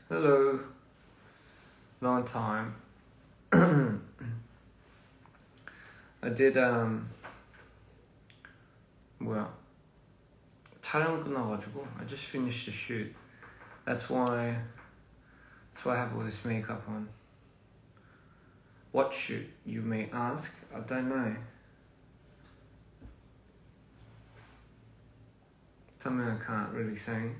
Hello. Long time. I did 뭐야 촬영 끝나가지고 I just finished the shoot. That's why I have all this makeup on. What shoot, you may ask? I don't know. Something I can't really say.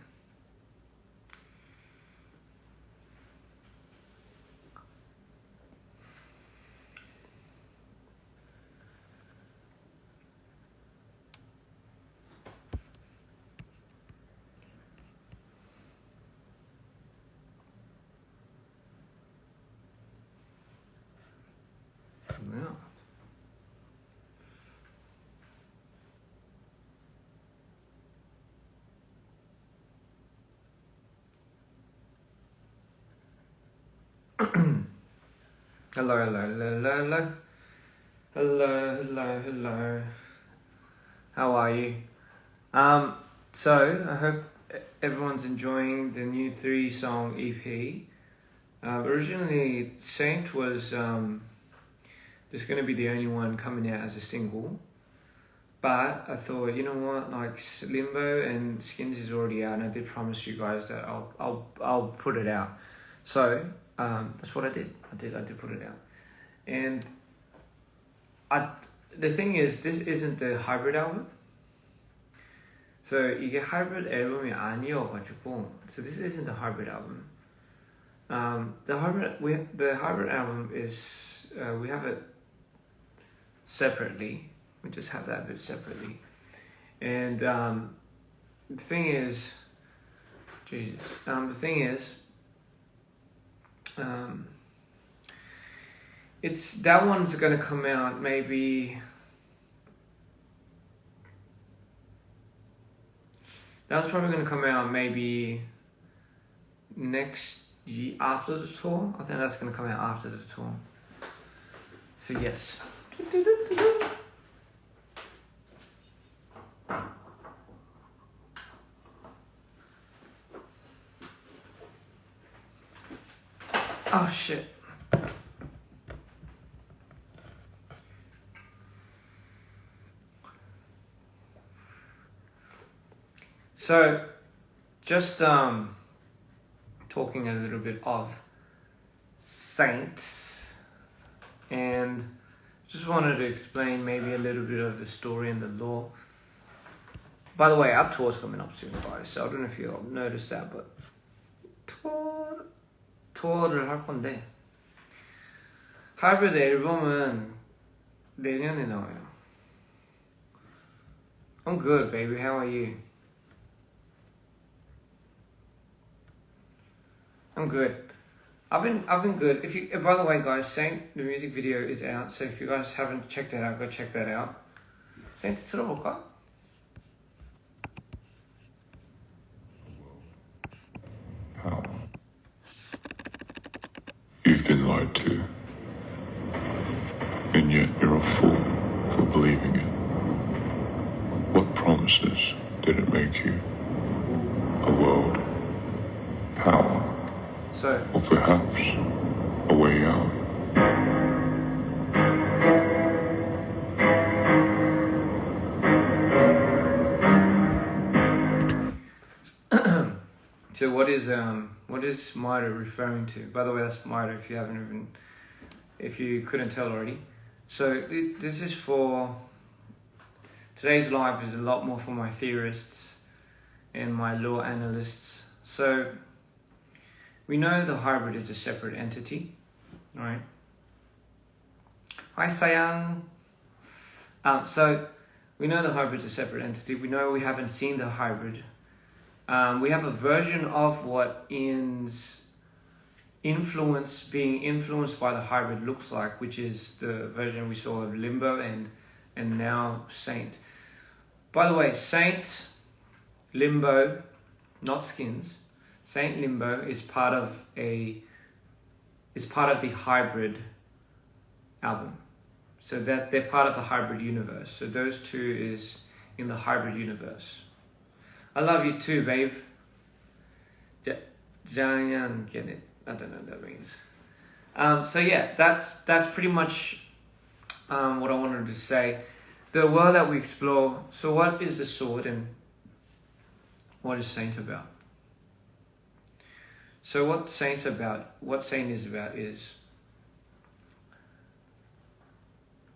Yeah. Hello. How are you? So I hope everyone's enjoying the new 3-song EP. Originally, Saint was just going to be the only one coming out as a single, but I thought, you know what, like Limbo and Skins is already out, and I did promise you guys that I'll put it out. So that's what I did. I did put it out, and the thing is, this isn't the hybrid album. So 이게 hybrid 앨범이 아니어가지고, so this isn't the hybrid album. The hybrid album is we have it separately. We just have that bit separately, and the thing is, it's that one's gonna come out maybe. That's probably gonna come out maybe next year after the tour. I think that's gonna come out after the tour. So yes. Oh shit. So, just talking a little bit of Saints, and just wanted to explain maybe a little bit of the story and the lore. By the way, our tour's coming up soon, guys, so I don't know if you'll notice that, but 투어를 할 건데 하이브리드 앨범은 내년에 나와요. I'm good, baby. How are you? I'm good. I've been good. If you, by the way, guys, Saint, the music video is out. So if you guys haven't checked it out, go check that out. Saint, 들어볼까? Power. You've been lied to, and yet you're a fool for believing it. What promises did it make you? A world, power, or perhaps a way out? So what is Mida referring to? By the way, that's Mida if you couldn't tell already. So this is for today's live is a lot more for my theorists and my law analysts. So we know the hybrid is a separate entity, right? Hi Sayang. So we know the hybrid is a separate entity. We know we haven't seen the hybrid. We have a version of what Ian's being influenced by the hybrid looks like, which is the version we saw of Limbo and now Saint. By the way, Saint, Limbo, not Skins. Saint Limbo is part of the hybrid album. So that they're part of the hybrid universe. So those two is in the hybrid universe. I love you too, babe. Giant, get it? I don't know what that means. So yeah, that's pretty much what I wanted to say. The world that we explore. So what is the sword and what is Saint about? So what Saint is about is,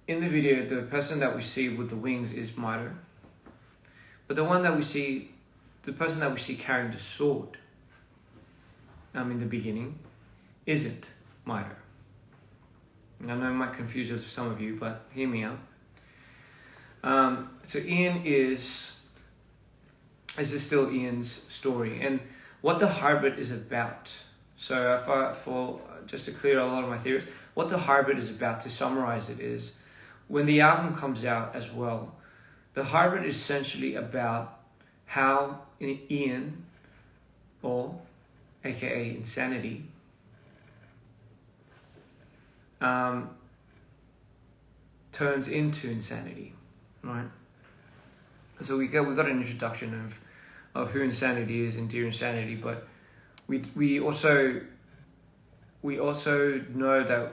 in the video, the person that we see with the wings is Mito. But the person that we see carrying the sword, in the beginning, isn't Mito. I know it might confuse some of you, but hear me out. So Ian this is still Ian's story, and what the hybrid is about. So just to clear a lot of my theories, what the hybrid is about, to summarize it, is when the album comes out as well, the hybrid is essentially about how Ian, or aka Insanity, turns into insanity, right? So we got an introduction of who Insanity is and Dear Insanity, but we also know that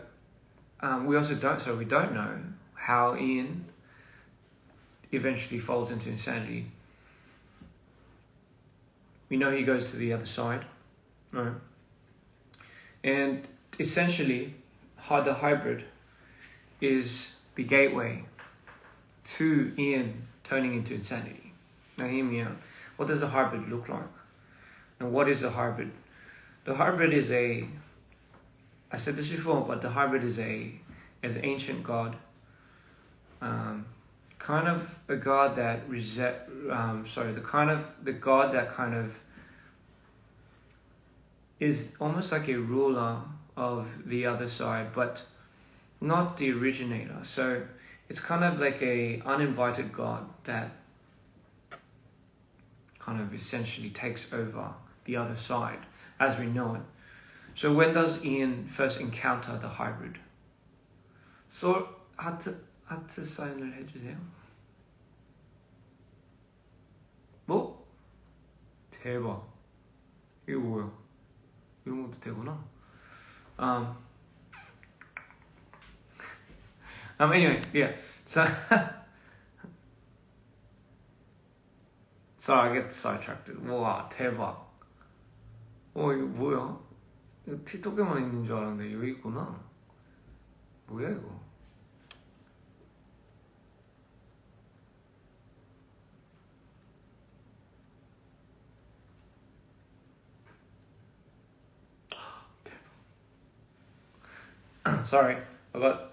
we don't know how Ian eventually falls into insanity. We know he goes to the other side, right? And essentially, the hybrid is the gateway to Ian turning into insanity. Now hear me out. What does a hybrid look like? And what is a hybrid? The hybrid is I said this before, but the hybrid is an ancient god. Kind of a god that the god that kind of is almost like a ruler of the other side, but not the originator. So it's kind of like a uninvited god that kind of essentially takes over the other side as we know it. So when does Ian first encounter the hybrid? So 하트 사인을 해주세요. 뭐? 대박. 이거 뭐야? 이런 것도 되구나. Anyway, yeah. So sorry, I get sidetracked. 와, 대박. 이거 뭐야? 이거 틱톡에만 있는 줄 알았는데 여기 있구나. 뭐야 이거? Sorry, I got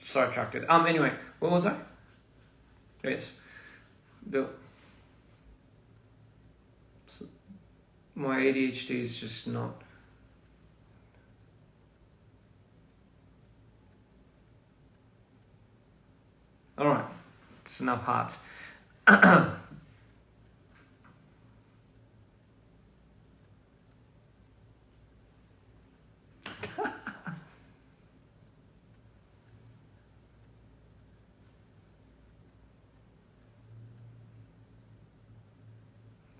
sidetracked. Anyway, what was I? Yes, my ADHD is just not. All right, it's enough hearts.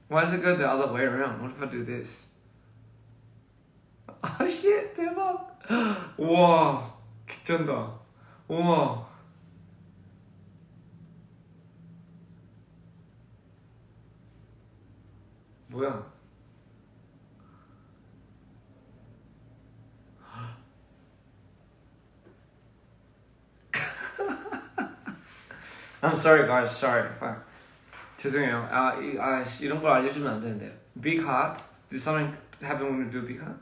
Why does it go the other way around? What if I do this? Oh shit, 대박! 우와, 개쩐다. 우와. 뭐야? I'm sorry guys, sorry. 죄송해요. 이런 걸 알려주면 안 되는데요. Big heart? Did something happen when you do big heart?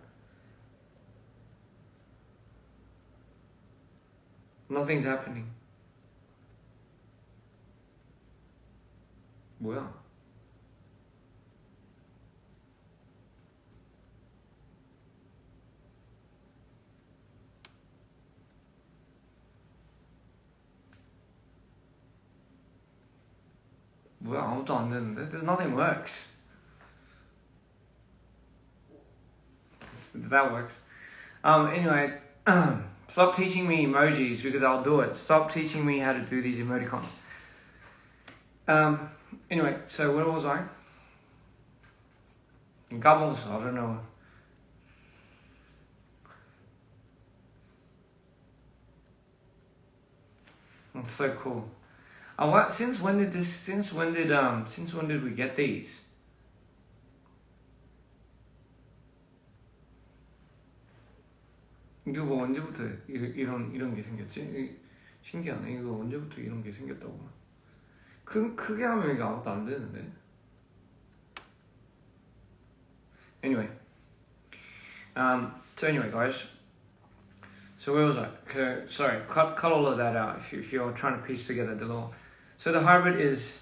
Nothing's happening. 뭐야? 뭐야? 아무도 안 되는데? There's nothing works. That works. Anyway, stop teaching me emojis because I'll do it. Stop teaching me how to do these emoticons. Anyway, so where was I? 까먹었어. I don't know. That's so cool. Since when did we get these? 이거 뭐 언제부터 이런 게 생겼지? 신기하네. 이거 언제부터 이런 게 생겼다고? 크게 하면 이게 아무것도 안 되는데. Anyway, so anyway, guys. So where was I? Sorry, cut all of that out if you're trying to piece together the law. So the hybrid is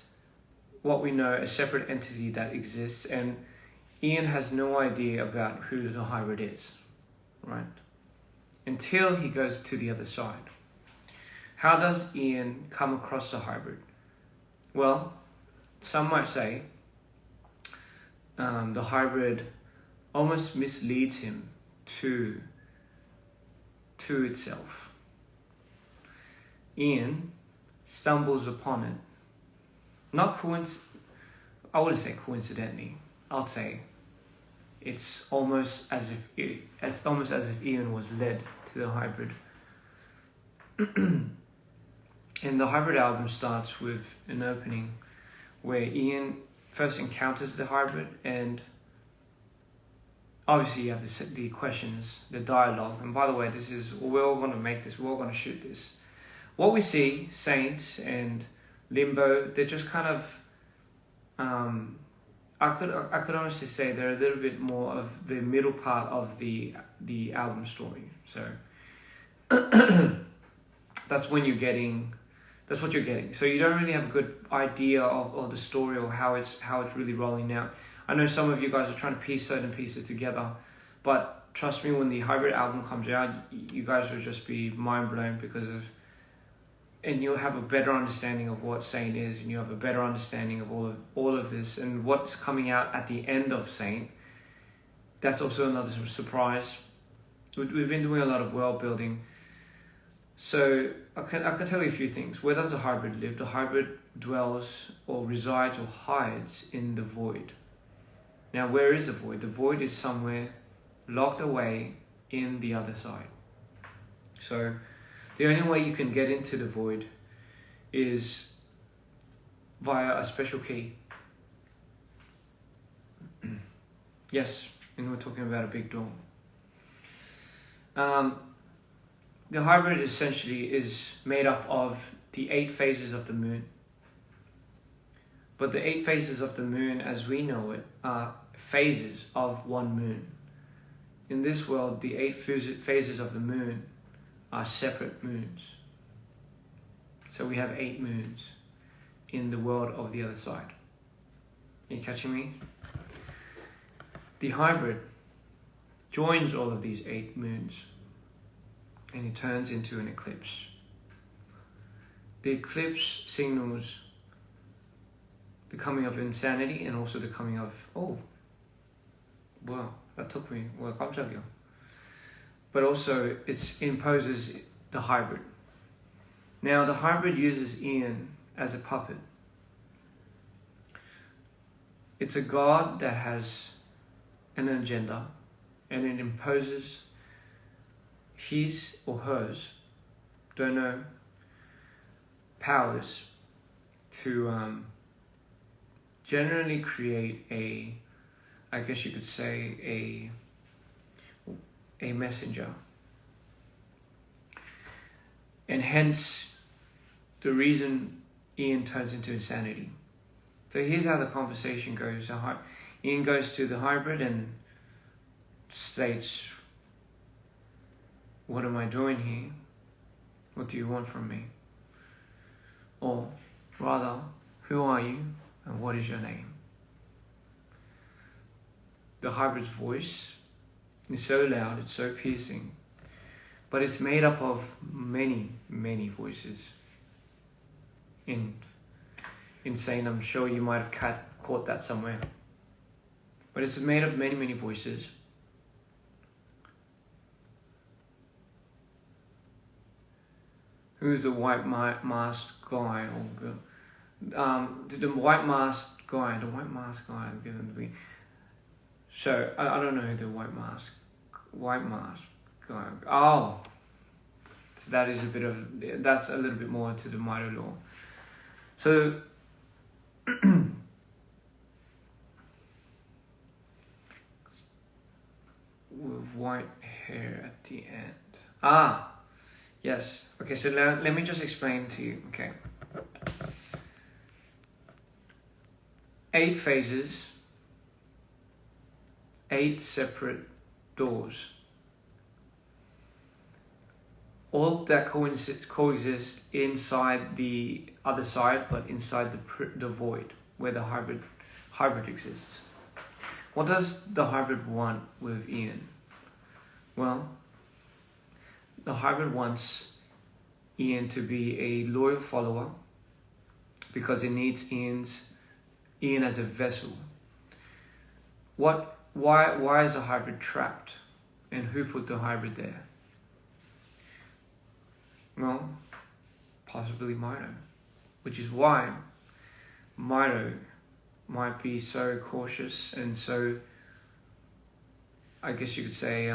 what we know, a separate entity that exists, and Ian has no idea about who the hybrid is, right? Until he goes to the other side. How does Ian come across the hybrid? Well, some might say the hybrid almost misleads him to itself. Ian stumbles upon it, I wouldn't say coincidentally. I'll say it's almost as if Ian was led to the hybrid. And the hybrid album starts with an opening where Ian first encounters the hybrid, and obviously you have the questions, the dialogue. And by the way, we're all going to shoot this. What we see, Saints and Limbo, they're just kind of, I could honestly say they're a little bit more of the middle part of the album story. So that's what you're getting. So you don't really have a good idea of the story or how it's really rolling out. I know some of you guys are trying to piece certain pieces together, but trust me, when the hybrid album comes out, you guys will just be mind blown and you'll have a better understanding of what Saint is, and you have a better understanding of all of this and what's coming out at the end of Saint. That's also another surprise. We've been doing a lot of world building. So I can tell you a few things. Where does the hybrid live? The hybrid dwells or resides or hides in the void. Now, where is the void? The void is somewhere locked away in the other side. So the only way you can get into the void is via a special key. Yes, and we're talking about a big door. The hybrid essentially is made up of the 8 phases of the moon. But the 8 phases of the moon, as we know it, are phases of one moon. In this world, the 8 phases of the moon are separate moons. So we have 8 moons in the world of the other side. Are you catching me? The hybrid joins all of these 8 moons, and it turns into an eclipse. The eclipse signals the coming of insanity and also the coming of, that took me, 깜짝이야. But also it imposes the hybrid. Now the hybrid uses Ian as a puppet. It's a god that has an agenda, and it imposes his or hers, don't know, powers to generally create I guess you could say a messenger. And hence the reason Ian turns into insanity. So here's how the conversation goes. Ian goes to the hybrid and states, "What am I doing here? What do you want from me?" Or rather, "Who are you and what is your name?" The hybrid's voice is so loud, it's so piercing, but it's made up of many, many voices. Insane, I'm sure you might have caught that somewhere. But it's made of many, many voices. Who's the white masked guy or girl? The white masked guy. So I don't know who the white mask guy. Oh, So that's a little bit more to the Mito law. So with white hair at the end. Yes. Okay, so let me just explain to you. Okay. 8 phases, 8 separate doors. All that coexist inside the other side, but inside the void where the hybrid exists. What does the hybrid want with Ian? Well, the hybrid wants Ian to be a loyal follower because it needs Ian as a vessel. Why is a hybrid trapped? And who put the hybrid there? Well, possibly Mito, which is why Mito might be so cautious and so, I guess you could say,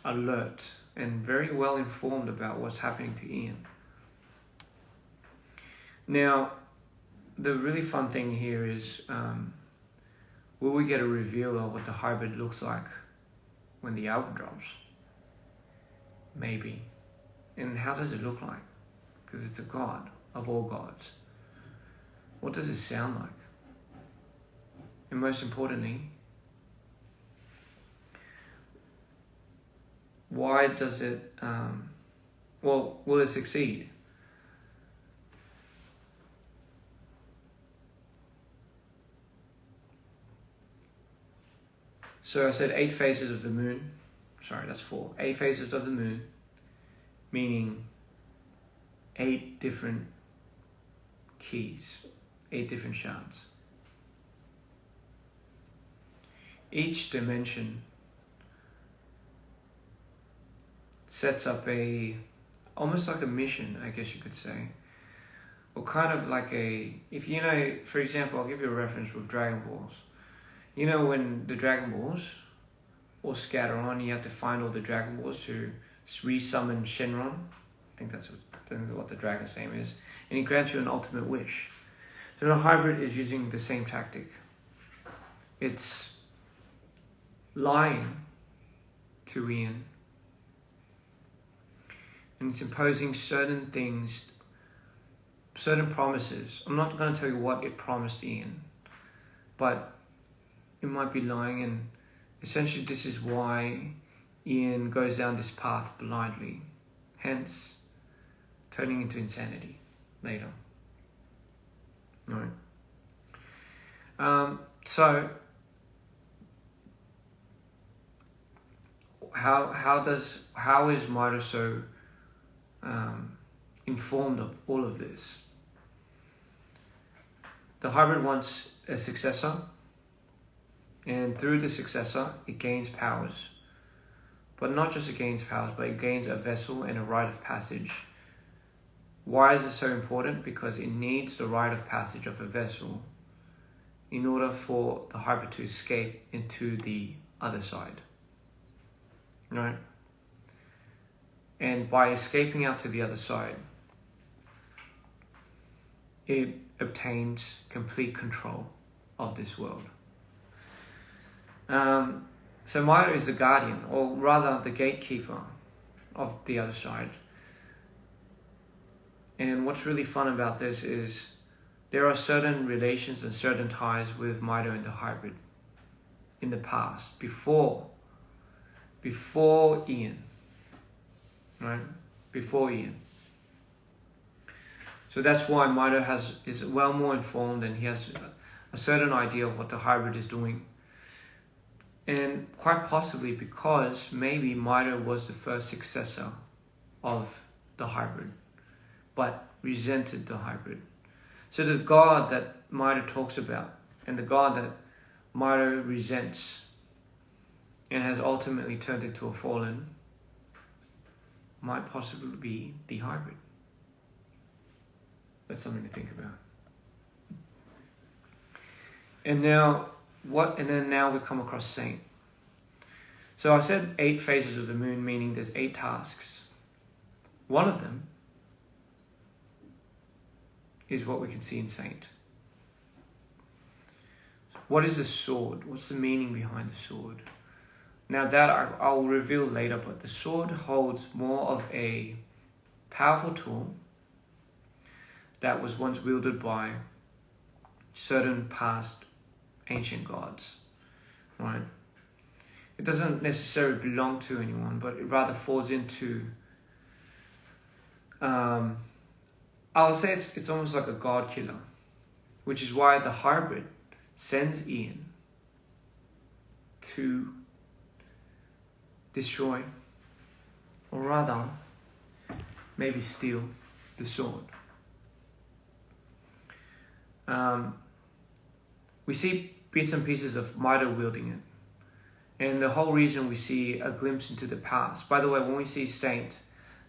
alert and very well informed about what's happening to Ian. Now, the really fun thing here is, will we get a reveal of what the hybrid looks like when the album drops? Maybe. And how does it look like? Because it's a god of all gods. What does it sound like? And most importantly, why does it, will it succeed? So I said 8 phases of the moon. Sorry, that's 4. 8 phases of the moon, meaning 8 different keys, 8 different shards. Each dimension sets up almost like a mission, I guess you could say. Or kind of like if you know, for example, I'll give you a reference with Dragon Balls. You know when the Dragon Balls all scatter on, you have to find all the Dragon Balls to re-summon Shenron. I think that's what the dragon's name is. And he grants you an ultimate wish. So the hybrid is using the same tactic. It's lying to Ian. And it's imposing certain things, certain promises. I'm not going to tell you what it promised Ian, but it might be lying, and essentially this is why Ian goes down this path blindly, hence turning into insanity later. Right. So how is Mito so informed of all of this? The hybrid wants a successor, and through the successor it gains powers. But not just it gains powers, but it gains a vessel and a rite of passage. Why is it so important? Because it needs the rite of passage of a vessel in order for the hybrid to escape into the other side. Right? And by escaping out to the other side, it obtains complete control of this world. So Mito is the guardian, or rather the gatekeeper of the other side. And what's really fun about this is there are certain relations and certain ties with Mito and the hybrid in the past, before Ian, right? Before Ian. So that's why Mito is well more informed, and he has a certain idea of what the hybrid is doing. And quite possibly because maybe Mito was the first successor of the hybrid, but resented the hybrid. So the God that Mito talks about, and the God that Mito resents and has ultimately turned into a fallen, might possibly be the hybrid. That's something to think about. And now we come across Saint. So I said 8 phases of the moon, meaning there's 8 tasks. One of them is what we can see in Saint. What is the sword? What's the meaning behind the sword? Now that I'll reveal later, but the sword holds more of a powerful tool that was once wielded by certain past ancient gods, right? It doesn't necessarily belong to anyone, but it rather falls into, I would say it's almost like a god killer, which is why the hybrid sends Ian to destroy, or rather, maybe steal the sword. We see bits and pieces of Mitre wielding it. And the whole reason we see a glimpse into the past. By the way, when we see Saint,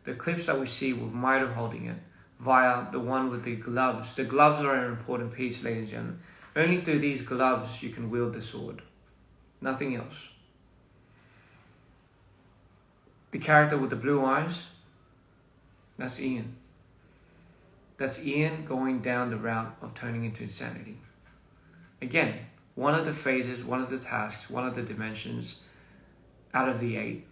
the clips that we see with Mitre holding it via the one with the gloves are an important piece, ladies and gentlemen. Only through these gloves you can wield the sword. Nothing else. The character with the blue eyes, that's Ian. That's Ian going down the route of turning into insanity. Again, one of the phases, one of the tasks, one of the dimensions out of the 8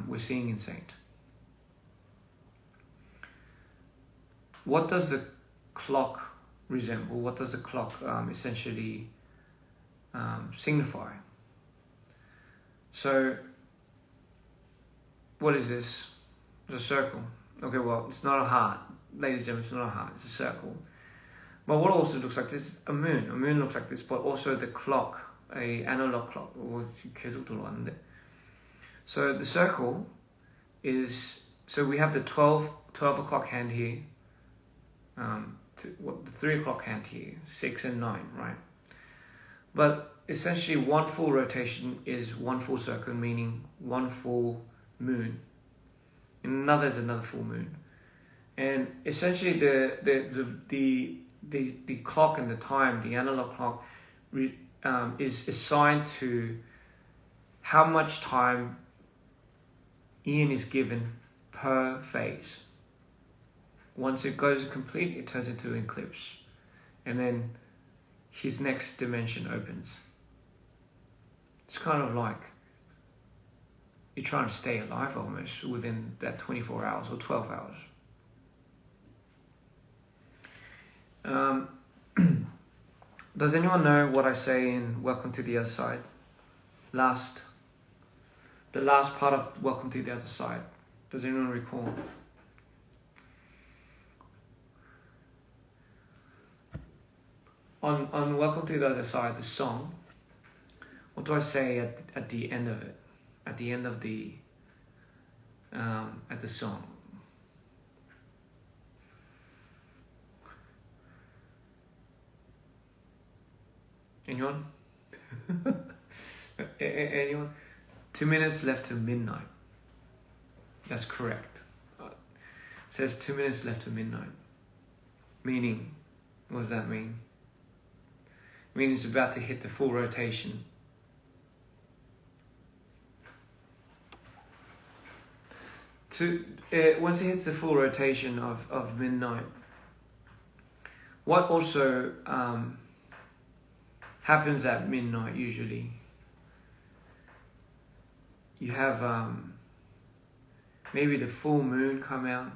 we're seeing in Saint. What does the clock resemble? What does the clock essentially signify? So, what is this? It's a circle. Okay, well, it's not a heart. Ladies and gentlemen, it's not a heart, it's a circle. But what also looks like this, a moon. A moon looks like this, but also the clock, a analog clock. So the circle is, so we have the 12 o'clock hand here, the 3 o'clock hand here, 6 and 9, right? But essentially one full rotation is one full circle, meaning one full moon. And another is another full moon. And essentially the clock and the time, the analog clock, is assigned to how much time Ian is given per phase. Once it goes complete, it turns into an eclipse. And then his next dimension opens. It's kind of like you're trying to stay alive almost within that 24 hours or 12 hours. Does anyone know what I say in Welcome to the Other Side? The last part of Welcome to the Other Side. Does anyone recall? On Welcome to the Other Side, the song, what do I say at the end of it? At the end of the at the song. Anyone? Anyone? 2 minutes left to midnight. That's correct. It says 2 minutes left to midnight. Meaning, what does that mean? It means it's about to hit the full rotation. Once it hits the full rotation of midnight, what also happens at midnight usually, you have maybe the full moon come out.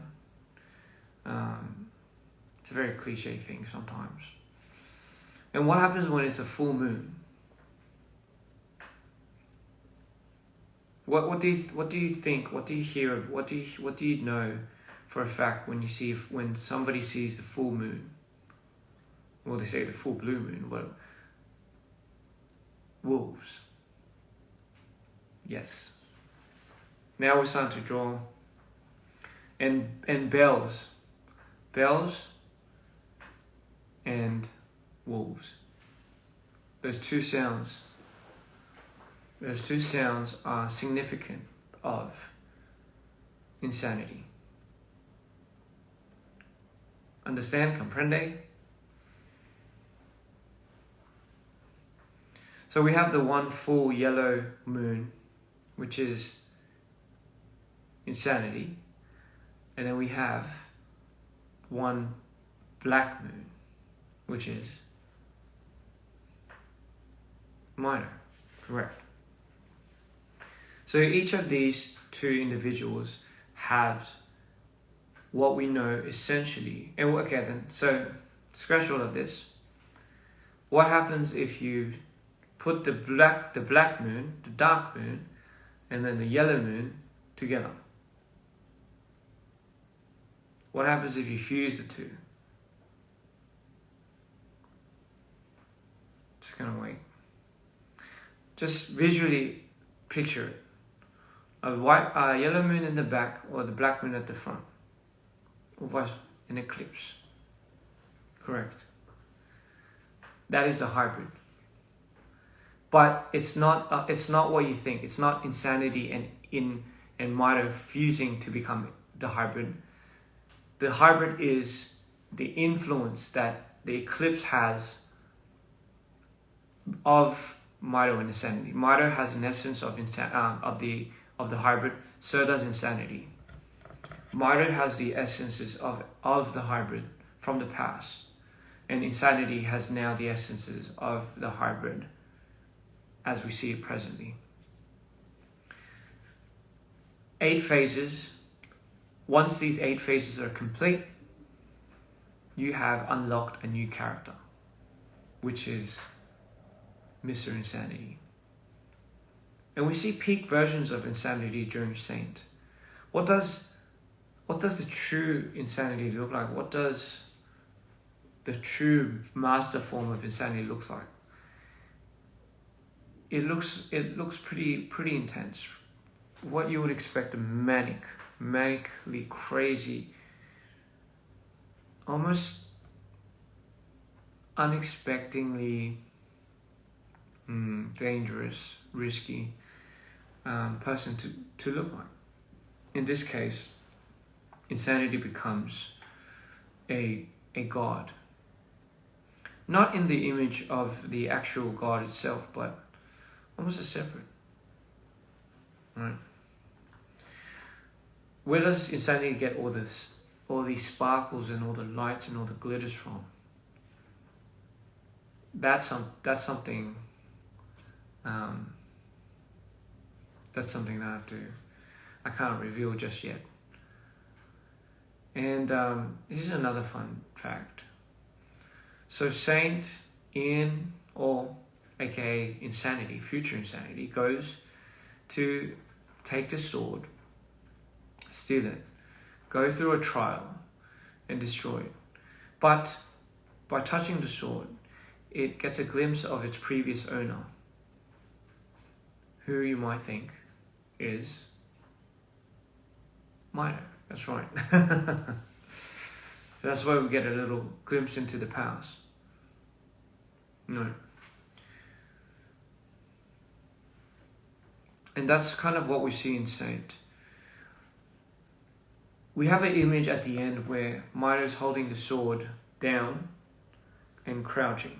It's a very cliche thing sometimes. And what happens when it's a full moon? What do you think? What do you hear? What do you know for a fact when somebody sees the full moon? Well, they say the full blue moon. Well, wolves. Yes. Now we're starting to draw. And bells and wolves. Those two sounds are significant of insanity. Understand? Comprende? So we have the one full yellow moon, which is insanity, and then we have one black moon, which is minor. Correct. So each of these two individuals have what we know essentially. And okay, then, so scratch all of this. What happens if you put the black moon, the dark moon, and then the yellow moon together? What happens if you fuse the two? Just gonna wait. Just visually picture it. A yellow moon in the back, or the black moon at the front. Or an eclipse. Correct. That is a hybrid. But it's not what you think. It's not insanity and matter fusing to become the hybrid. The hybrid is the influence that the eclipse has of matter and insanity. Matter has an essence of the hybrid. So does insanity. Matter has the essences of the hybrid from the past, and insanity has now the essences of the hybrid as we see it presently. 8 phases. Once these 8 phases are complete, you have unlocked a new character, which is Mr. Insanity. And we see peak versions of insanity during Saint. What does the true insanity look like? What does the true master form of insanity looks like? It looks pretty intense. What you would expect, a manically crazy, almost unexpectedly dangerous, risky person to look like. In this case, insanity becomes a god. Not in the image of the actual god itself, but almost a separate. Right? Where does insanity get all these sparkles and all the lights and all the glitters from? That's something that I can't reveal just yet. And here's another fun fact. So Saint Ian, or aka Insanity, future Insanity, goes to take the sword, steal it, go through a trial, and destroy it. But by touching the sword, it gets a glimpse of its previous owner, who you might think is Minor. That's right. So that's why we get a little glimpse into the past. No. And that's kind of what we see in Saint. We have an image at the end where Minor is holding the sword down and crouching.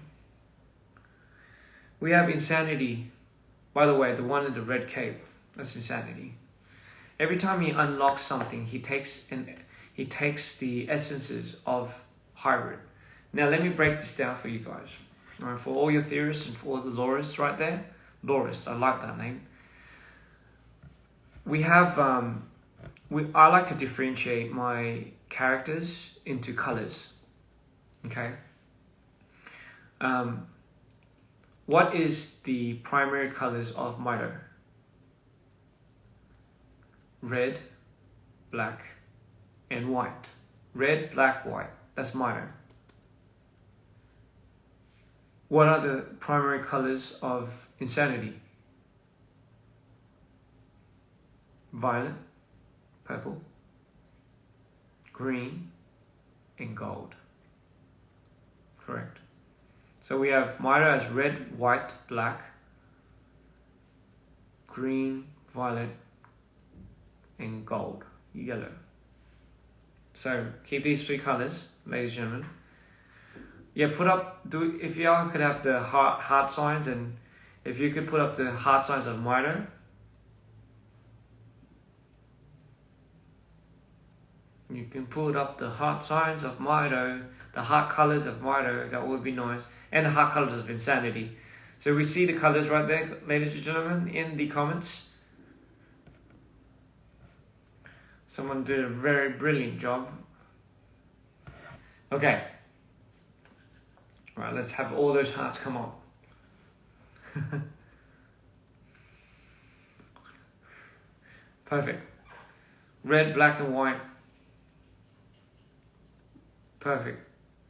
We have Insanity. By the way, the one in the red cape, that's Insanity. Every time he unlocks something, he takes the essences of hybrid. Now let me break this down for you guys. All right, for all your theorists and for all the lorists right there. Lorist, I like that name. We have, I like to differentiate my characters into colors. Okay. What is the primary colors of Mito? Red, black, and white. Red, black, white. That's Mito. What are the primary colors of Insanity? Violet, purple, green, and gold. Correct. So we have Mito as red, white, black, green, violet, and gold, yellow. So keep these 3 colors, ladies and gentlemen. Yeah, if y'all could have the heart signs, and if you could put up the heart signs of Mito. You can put up the heart signs of Mido, the heart colors of Mido, that would be nice, and the heart colors of Insanity. So we see the colors right there, ladies and gentlemen, in the comments. Someone did a very brilliant job. Okay. Right, let's have all those hearts come up. Perfect. Red, black and white. Perfect.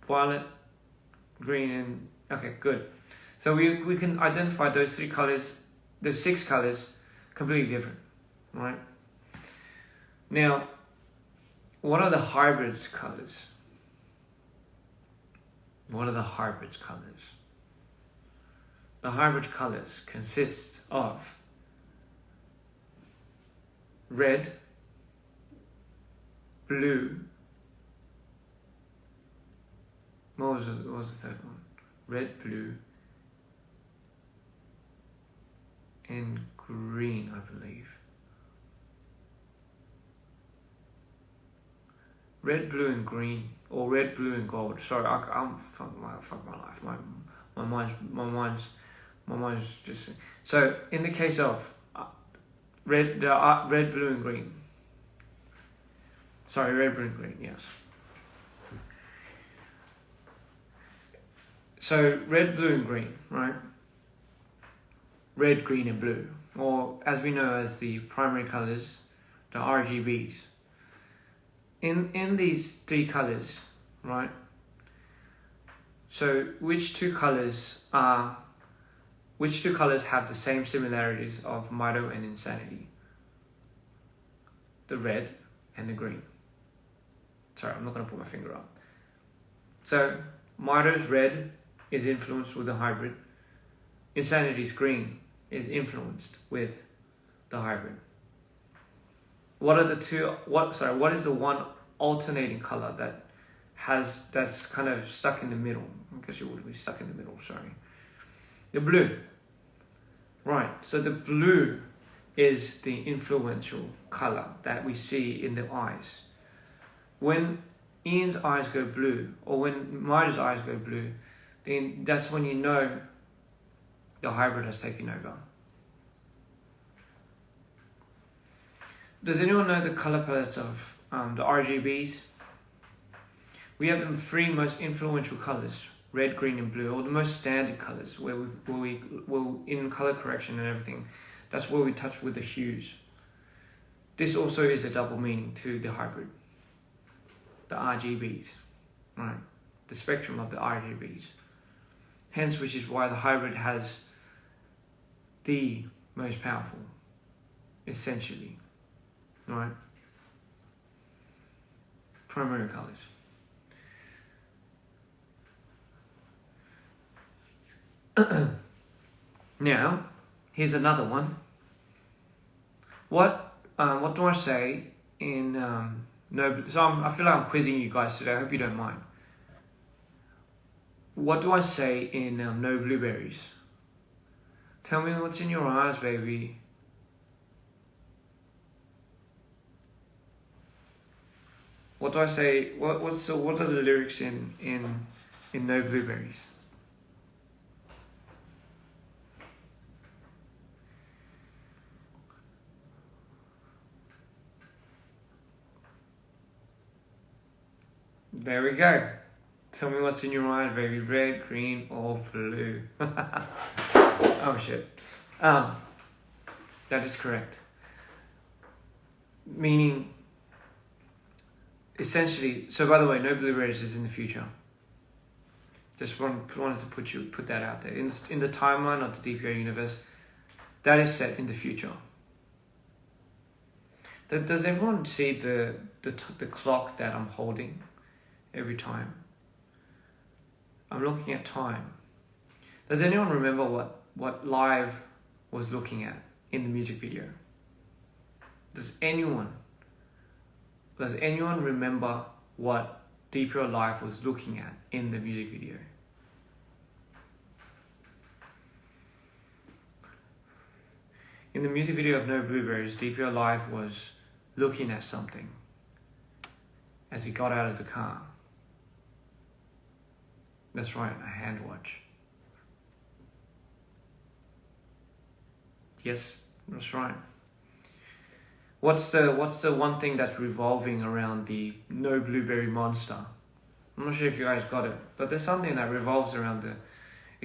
Violet, green and... Okay, good. So we can identify those 3 colors, those 6 colors, completely different, right? Now, what are the hybrids colors? What are the hybrids colors? The hybrid colors consist of red, blue, what was the third one? Red, blue, and green, I believe. Red, blue, and green, or red, blue, and gold. Sorry, I'm fuck my life. My mind's just. So in the case of red, blue, and green. Sorry, red, blue, and green. Yes. So red, blue, and green, right? Red, green, and blue, or as we know as the primary colors, the RGBs. In these 3 colors, right? So which two colors have the same similarities of Mido and Insanity? The red and the green. Sorry, I'm not going to put my finger up. So Mido's red is influenced with the hybrid. Insanity's green is influenced with the hybrid. What are the two? What is the one alternating color that's kind of stuck in the middle? I guess you would be stuck in the middle. Sorry, the blue. Right. So the blue is the influential color that we see in the eyes. When Ian's eyes go blue, or when Mido's eyes go blue, then that's when you know the hybrid has taken over. Does anyone know the color palettes of the RGBs? We have the 3 most influential colors: red, green, and blue, or the most standard colors, where we in color correction and everything. That's where we touch with the hues. This also is a double meaning to the hybrid, the RGBs, right? The spectrum of the RGBs. Hence, which is why the hybrid has the most powerful, essentially. Right? Primary colors. Now, here's another one. What do I say in no? So I feel like I'm quizzing you guys today. I hope you don't mind. What do I say in no blueberries? Tell me what's in your eyes, baby. What do I say? What are the lyrics in No Blueberries? There we go. Tell me what's in your eyes, baby. Red, green, or blue. Oh shit. That is correct. Meaning, essentially, so by the way, No Blueberries is in the future. Just wanted to put that out there. In the timeline of the DPR universe, that is set in the future. Does everyone see the clock that I'm holding every time? I'm looking at time. Does anyone remember what Live was looking at in the music video? Does anyone remember what DPR Live was looking at in the music video? In the music video of No Blueberries, DPR Live was looking at something. as he got out of the car. That's right, a hand watch. Yes, that's right. What's the one thing that's revolving around the no blueberry monster? I'm not sure if you guys got it, but there's something that revolves around it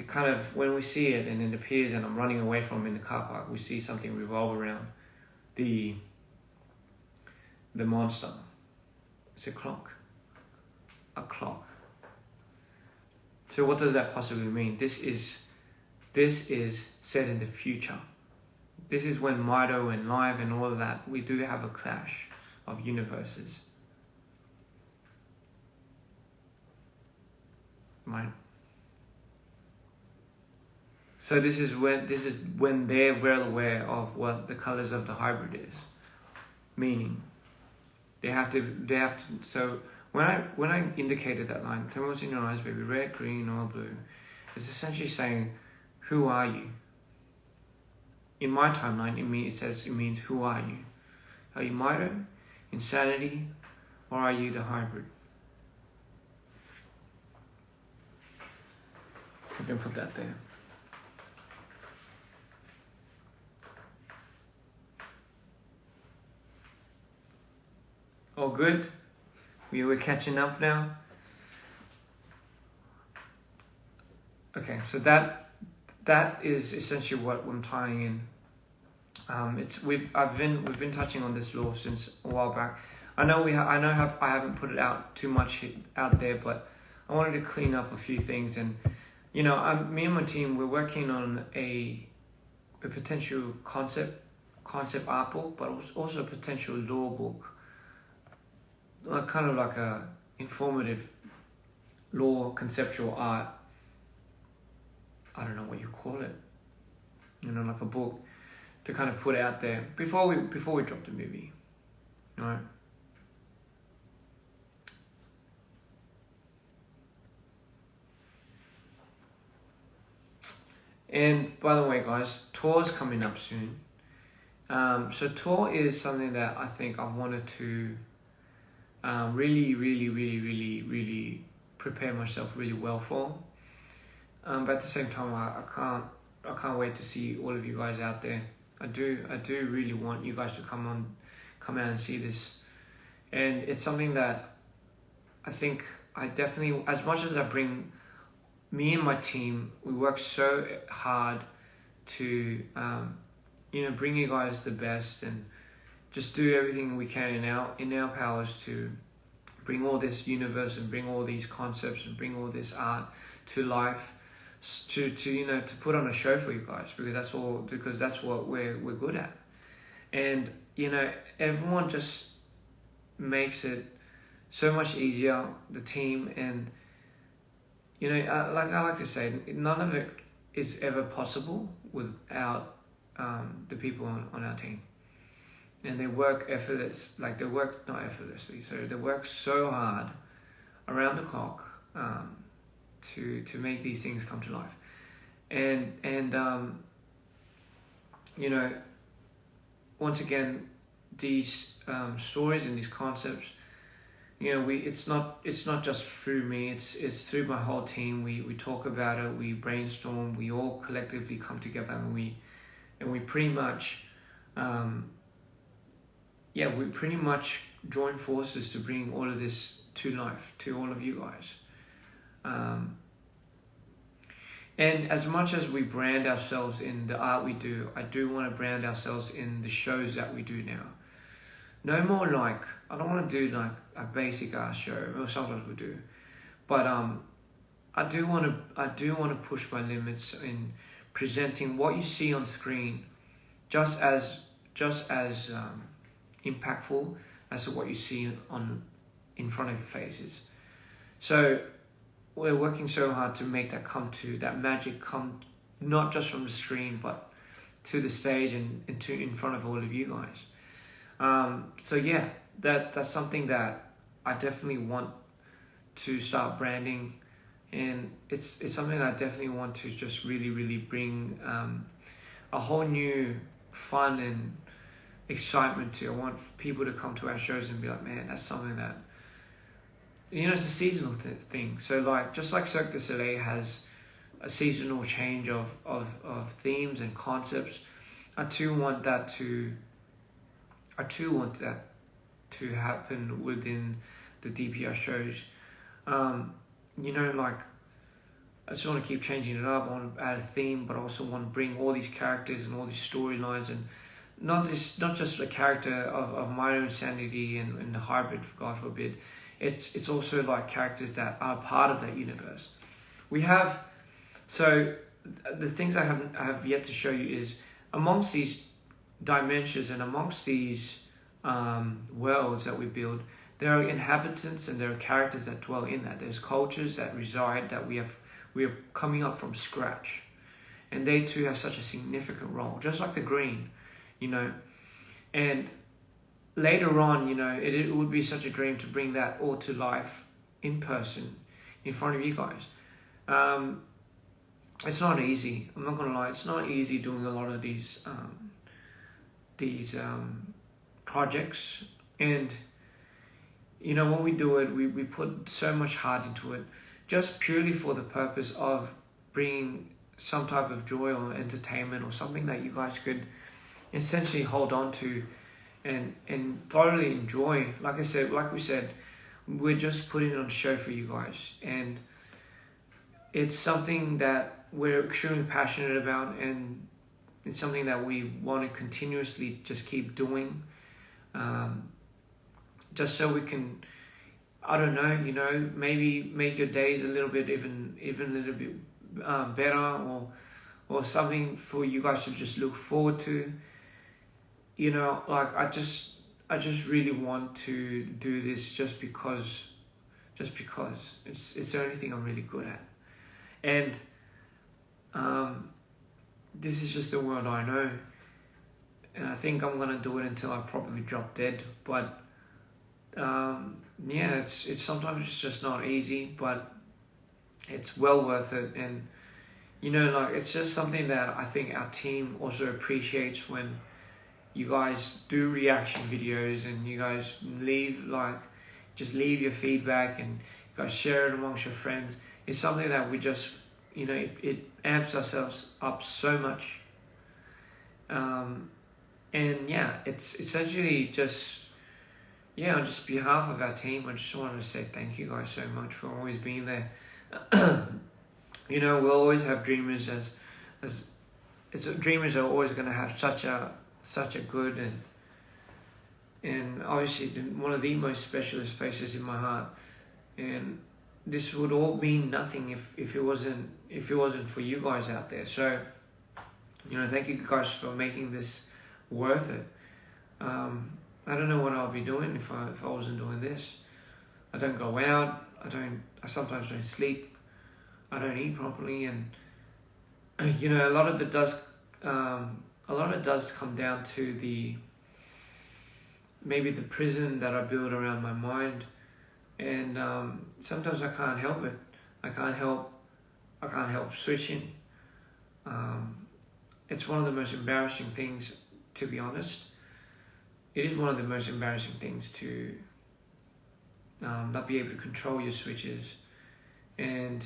kind of, when we see it and it appears and I'm running away from it in the car park, we see something revolve around the monster. It's a clock. A clock. So what does that possibly mean? This is set in the future. This is when Mito and Live and all of that, we do have a clash of universes. Right? So this is when they're well aware of what the colors of the hybrid is. Meaning, they have to, so when I indicated that line, tell me what's in your eyes, baby, red, green, or blue, it's essentially saying, who are you? In my timeline, it means who are you? Are you Mito, Insanity, or are you the hybrid? I'm gonna put that there. All good? We're catching up now. Okay, so that is essentially what I'm tying in. We've been touching on this law since a while back. I haven't put it out too much out there, but I wanted to clean up a few things. And me and my team, we're working on a potential concept art book, but also a potential law book, kind of like a informative law conceptual art. I don't know what you call it, like a book to kind of put out there before we drop the movie, right? And by the way, guys, tour's coming up soon. So tour is something that I think I've wanted to really prepare myself really well for. But at the same time, I can't wait to see all of you guys out there. I do really want you guys to come out and see this. And it's something that I think I definitely, as much as I bring, me and my team, we work so hard to, bring you guys the best and just do everything we can in our powers to bring all this universe and bring all these concepts and bring all this art to life, to put on a show for you guys, because that's what we're good at. And everyone just makes it so much easier, the team. And I like to say, none of it is ever possible without the people on our team. And they work not effortlessly, so they work so hard around the clock to make these things come to life. And once again, these stories and these concepts, it's not just through me, it's through my whole team. We talk about it, we brainstorm, we all collectively come together, and we pretty much we pretty much join forces to bring all of this to life, to all of you guys. And as much as we brand ourselves in the art we do, I do want to brand ourselves in the shows that we do now. No more I don't want to do a basic art show, or sometimes we do, but I do want to push my limits in presenting what you see on screen, just as impactful as to what you see in front of your faces. So we're working so hard to make that magic come not just from the screen, but to the stage and in front of all of you guys. So yeah, that's something that I definitely want to start branding, and it's something I definitely want to just really bring a whole new fun and excitement to. I want people to come to our shows and be like, man, that's something that it's a seasonal thing. So like, just like Cirque du Soleil has a seasonal change of themes and concepts, I too want that to happen within the DPR shows. Like, I just want to keep changing it up. I want to add a theme, but I also want to bring all these characters and all these storylines, and not just a character of my own sanity and the hybrid, God forbid. It's also like characters that are part of that universe. We have, so the things I have yet to show you is, amongst these dimensions and amongst these worlds that we build, there are inhabitants and there are characters that dwell in that. There's cultures that reside that we are coming up from scratch, and they too have such a significant role, just like the green, and later on, it would be such a dream to bring that all to life in person in front of you guys. It's not easy, I'm not gonna lie, it's not easy doing a lot of these projects, and when we do it, we put so much heart into it, just purely for the purpose of bringing some type of joy or entertainment or something that you guys could essentially hold on to and thoroughly enjoy. Like we said, we're just putting on a show for you guys, and it's something that we're extremely passionate about, and it's something that we want to continuously just keep doing, just so we can, I don't know, maybe make your days a little bit even a little bit better, or something for you guys to just look forward to. Like, I just really want to do this just because it's the only thing I'm really good at, and this is just the world I know, and I think I'm gonna do it until I probably drop dead. But it's sometimes it's just not easy, but it's well worth it. And like, it's just something that I think our team also appreciates, when you guys do reaction videos and you guys leave your feedback and you guys share it amongst your friends. It's something that we just, it amps ourselves up so much. And it's essentially just, on just behalf of our team, I just wanted to say thank you guys so much for always being there. We'll always have dreamers dreamers are always going to have such a good and obviously one of the most specialist places in my heart, and this would all mean nothing if it wasn't for you guys out there. So thank you guys for making this worth it. I don't know what I'll be doing if I wasn't doing this. I don't go out, I sometimes don't sleep, I don't eat properly, and a lot of it does come down to maybe the prison that I build around my mind, and sometimes I can't help it. I can't help switching. It's one of the most embarrassing things, to be honest. It is one of the most embarrassing things to not be able to control your switches, and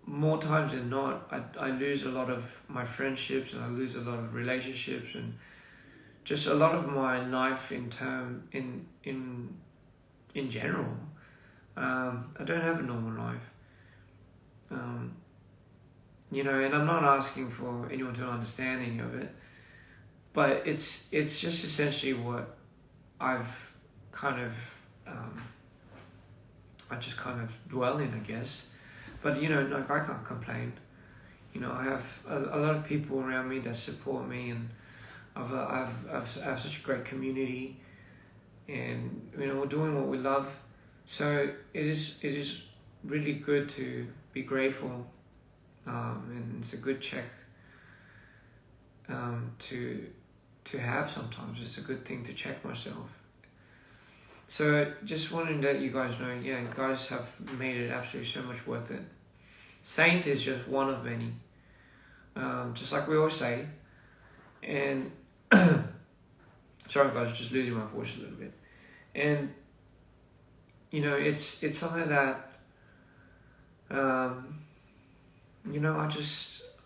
more times than not, I lose a lot of my friendships, and I lose a lot of relationships, and just a lot of my life in general. I don't have a normal life, and I'm not asking for anyone to understand any of it, but it's just essentially what I've kind of I just kind of dwell in, I guess. But like, I can't complain. I have a lot of people around me that support me, and I have such a great community, and we're doing what we love. So it is really good to be grateful, and it's a good check to have sometimes. It's a good thing to check myself. So just wanting to let you guys know, you guys have made it absolutely so much worth it. Saint is just one of many, just like we always say. And sorry guys, just losing my voice a little bit. And you know, it's something that, you know, I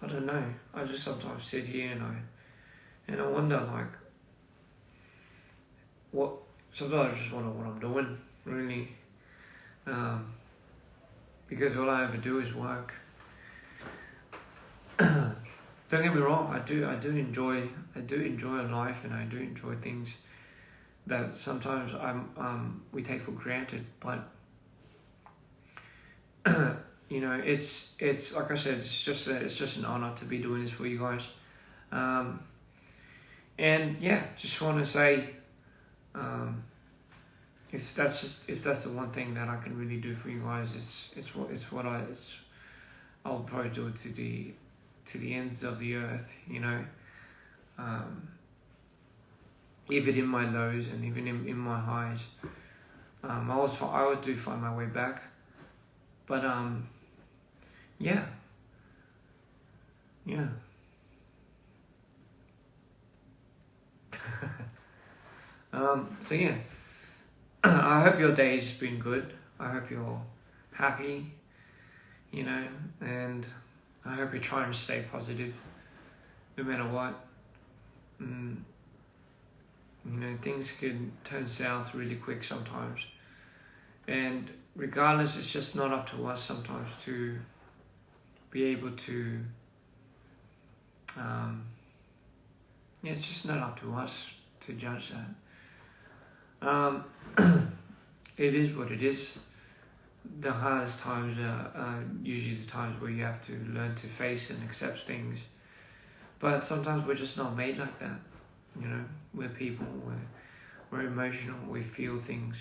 don't know. I just sometimes sit here and I wonder, like, sometimes I just wonder what I'm doing, really. Because all I ever do is work. Don't get me wrong, I do enjoy life, and I do enjoy things that sometimes we take for granted, but you know, it's like I said, it's just an honor to be doing this for you guys. And yeah, just want to say, if that's the one thing that I can really do for you guys, I'll probably do it to the ends of the earth, you know. Even in my lows and even in my highs, I would do find my way back. But yeah. So yeah, I hope your day's been good. I hope you're happy, you know, and I hope you're trying to stay positive, no matter what. You know, things can turn south really quick sometimes, and regardless, it's just not up to us sometimes to be able to. It's just not up to us to judge that. It is what it is. The hardest times are usually the times where you have to learn to face and accept things. But sometimes we're just not made like that. You know, we're people, we're emotional, we feel things.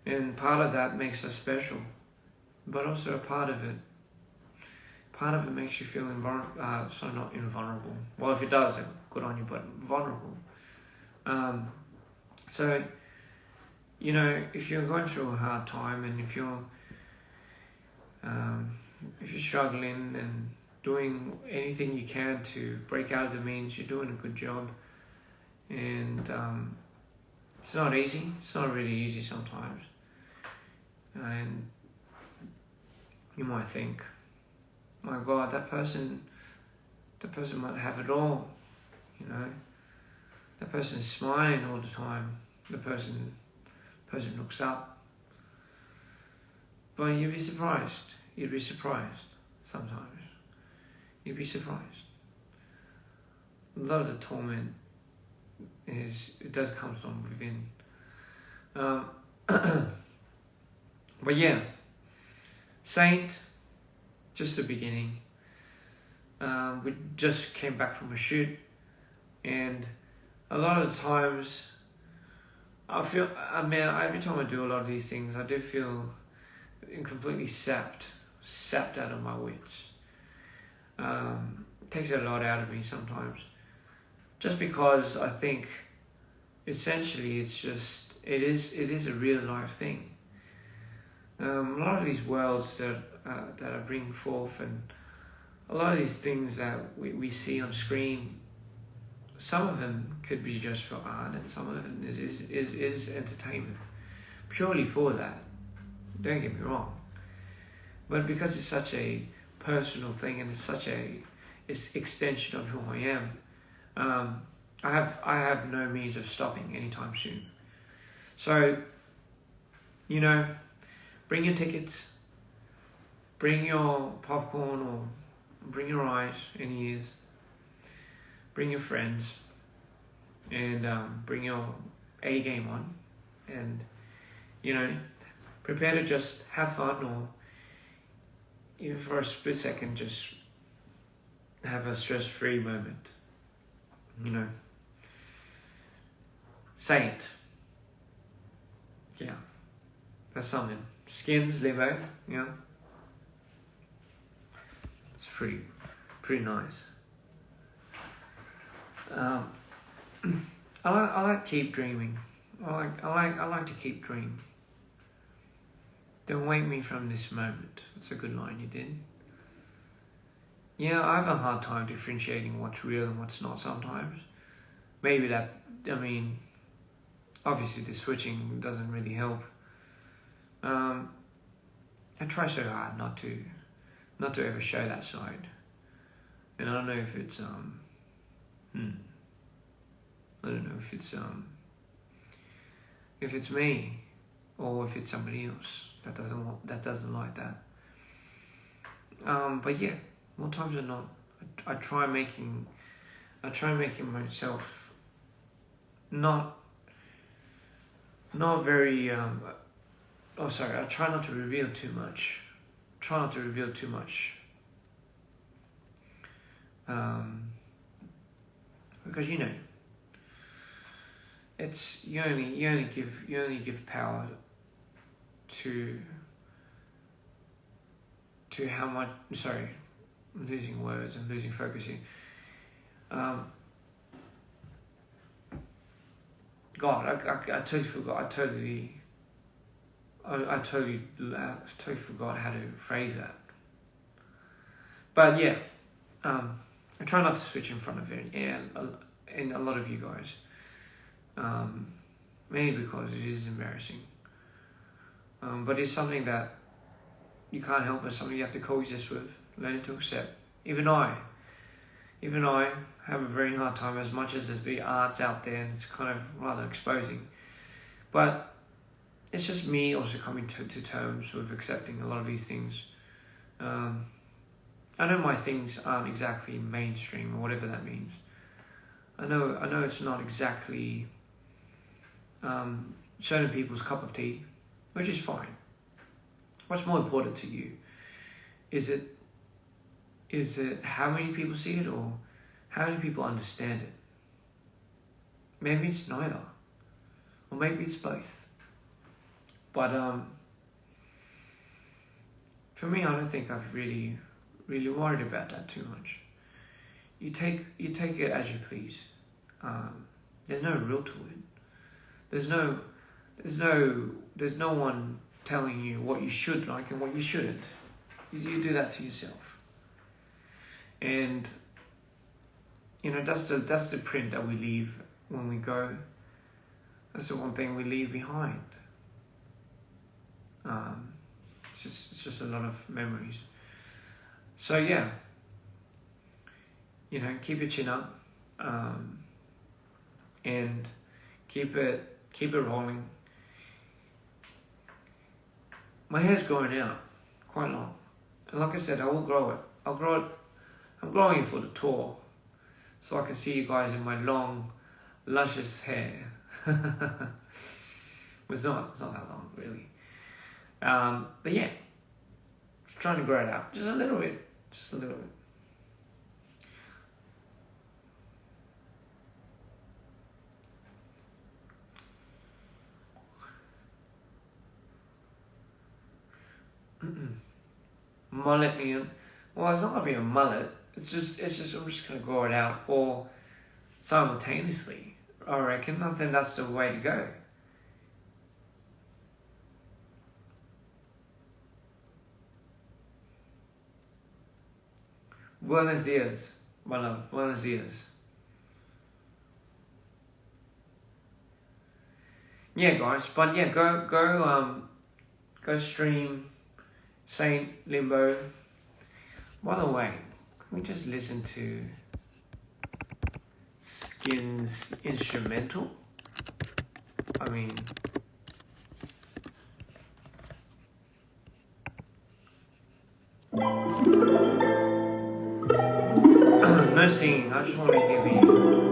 And part of that makes us special. But also a part of it makes you feel not invulnerable. Well, if it does, then good on you, but vulnerable. So, you know, if you're going through a hard time, and if you're struggling and doing anything you can to break out of the means, you're doing a good job. And it's not easy. It's not really easy sometimes. And you might think, my God, that person might have it all, you know. That person is smiling all the time. The person looks up. But you'd be surprised. You'd be surprised sometimes. You'd be surprised. A lot of the torment does come from within. But yeah, Saint, just the beginning. We just came back from a shoot, and a lot of the times every time I do a lot of these things, I do feel completely sapped out of my wits. It takes a lot out of me sometimes, just because I think essentially it is a real life thing. A lot of these worlds that I bring forth, and a lot of these things that we see on screen, some of them could be just for art, and some of them is entertainment, purely for that. Don't get me wrong. But because it's such a personal thing, and it's extension of who I am, I have no means of stopping anytime soon. So, you know, bring your tickets, bring your popcorn, or bring your eyes and ears, bring your friends, and bring your A game on, and, you know, prepare to just have fun, or even for a split second, just have a stress-free moment, you know. Saint. Yeah, that's something. Skins, Limbo, you know. It's pretty nice. I like keep dreaming. I like to keep dreaming. Don't wake me from this moment. That's a good line you did. Yeah, I have a hard time differentiating what's real and what's not sometimes. Maybe obviously the switching doesn't really help. I try so hard not to ever show that side. And I don't know if it's I don't know if it's me or if it's somebody else that doesn't like that. But yeah, more times than not, I try making myself not very I try not to reveal too much. Because it's you only give power to how much. Sorry, I'm losing words. I'm losing focusing. God, I totally forgot. I totally forgot how to phrase that. But yeah, I try not to switch in front of it, and a lot of you guys, mainly because it is embarrassing. But it's something that you can't help. It's something you have to coexist with, learn to accept. Even I have a very hard time, as much as there's the arts out there, and it's kind of rather exposing. But it's just me also coming to terms with accepting a lot of these things. I know my things aren't exactly mainstream or whatever that means. I know it's not exactly certain people's cup of tea, which is fine. What's more important to you? Is it how many people see it, or how many people understand it? Maybe it's neither, or maybe it's both. But for me, I don't think I've really worried about that too much. You take it as you please. There's no rule to it. There's no one telling you what you should like and what you shouldn't. You do that to yourself. And that's the print that we leave when we go. That's the one thing we leave behind. It's just a lot of memories. So yeah, keep your chin up, and keep it rolling. My hair's growing out quite long, and like I said, I will grow it. I'm growing it for the tour, so I can see you guys in my long, luscious hair. It's not that long, really. But yeah, just trying to grow it out just a little bit. Mullet, Ian. Well, it's not gonna be a mullet. It's just I'm just gonna grow it out, or simultaneously. I reckon. I think that's the way to go. Buenos dias, my love. Buenos dias. Yeah, guys. But yeah, go stream Saint Limbo. By the way, can we just listen to Skin's instrumental? I mean, no singing. I just want to hear the instrumental.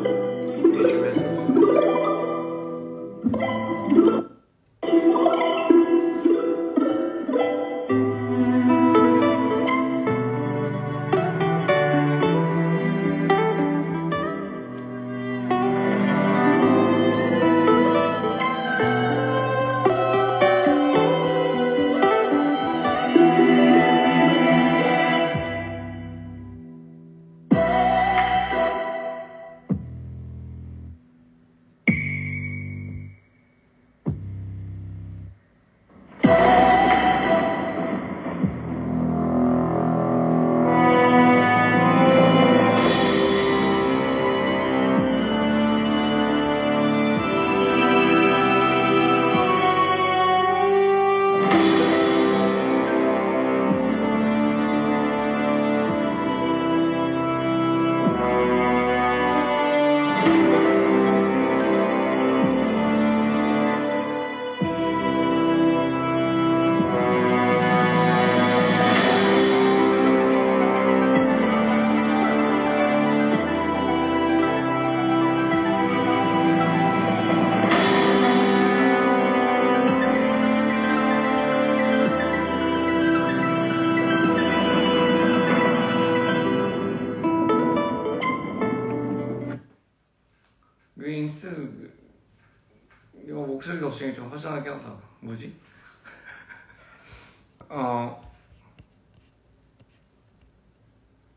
이거 목소리가 없으니까 좀 허전하게 하다. 뭐지?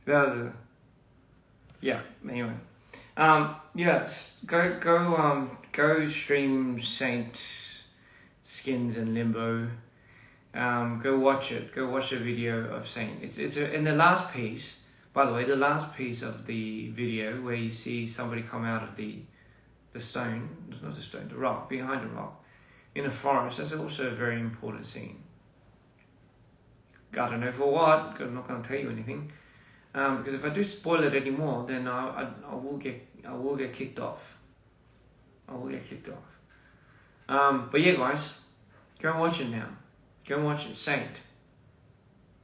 That was yeah. Anyway, yes. Go stream Saint Skins and Limbo. Go watch it. Go watch the video of Saint. In the last piece. By the way, the last piece of the video where you see somebody come out of the stone, not the stone, the rock, behind a rock, in a forest. That's also a very important scene. I don't know for what. I'm not going to tell you anything. Because if I do spoil it anymore, then I will get kicked off. I will get kicked off. But yeah, guys, go and watch it now. Go and watch it, Saint.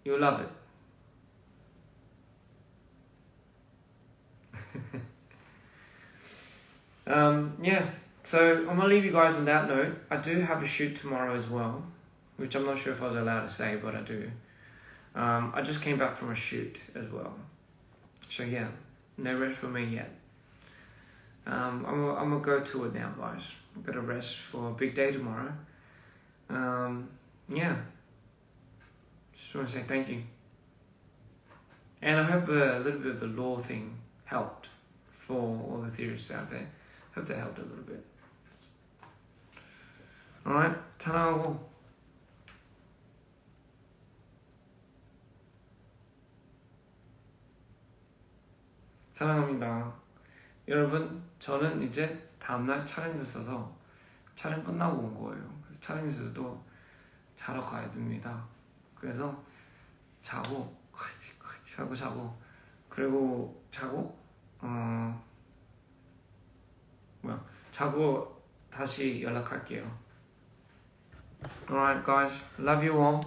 You'll love it. Yeah. So I'm gonna leave you guys on that note. I do have a shoot tomorrow as well, which I'm not sure if I was allowed to say, but I do. I just came back from a shoot as well. So yeah, no rest for me yet. I'm gonna go to it now, guys. I'm gonna rest for a big day tomorrow. Yeah. Just want to say thank you. And I hope a little bit of the law thing helped for all the theorists out there. Hope that helped a little bit. Alright, 사랑하고. 사랑합니다. 여러분, 저는 이제 다음날 촬영이 있어서 촬영 끝나고 온 거예요. 그래서 촬영에서도 자러 가야 됩니다. 그래서 자고 그리고 자고 다시 연락할게요. Alright guys, love you all.